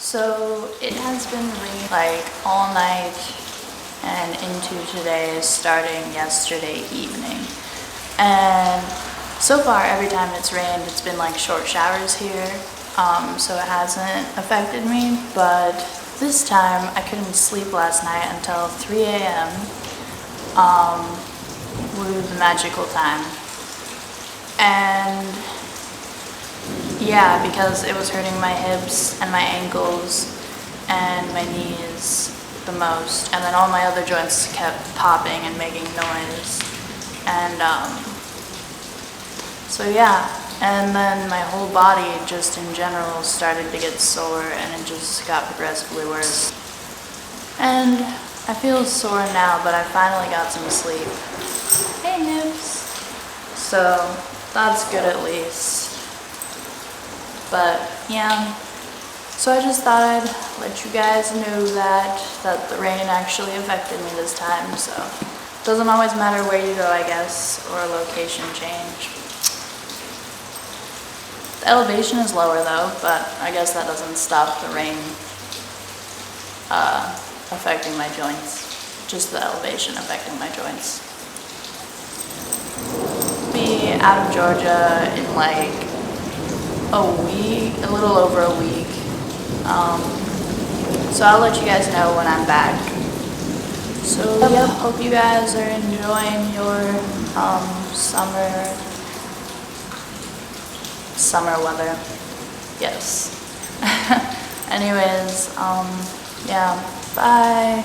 So it has been raining like all night and into today, starting yesterday evening. And so far, every time it's rained, it's been like short showers here. So it hasn't affected me, but this time I couldn't sleep last night until 3 a.m. Woo, the magical time. And yeah, because it was hurting my hips and my ankles and my knees the most, and then all my other joints kept popping and making noise. And so yeah, and then my whole body just in general started to get sore, and it just got progressively worse. And I feel sore now, but I finally got some sleep. Hey Nips! So that's good at least. But yeah, so I just thought I'd let you guys know that the rain actually affected me this time. So it doesn't always matter where you go, I guess, or a location change. The elevation is lower though, but I guess that doesn't stop the rain affecting my joints. Just the elevation affecting my joints. Be out of Georgia in like a week, a little over a week. So I'll let you guys know when I'm back. So yeah, hope you guys are enjoying your summer weather. Yes. Anyways, yeah, bye.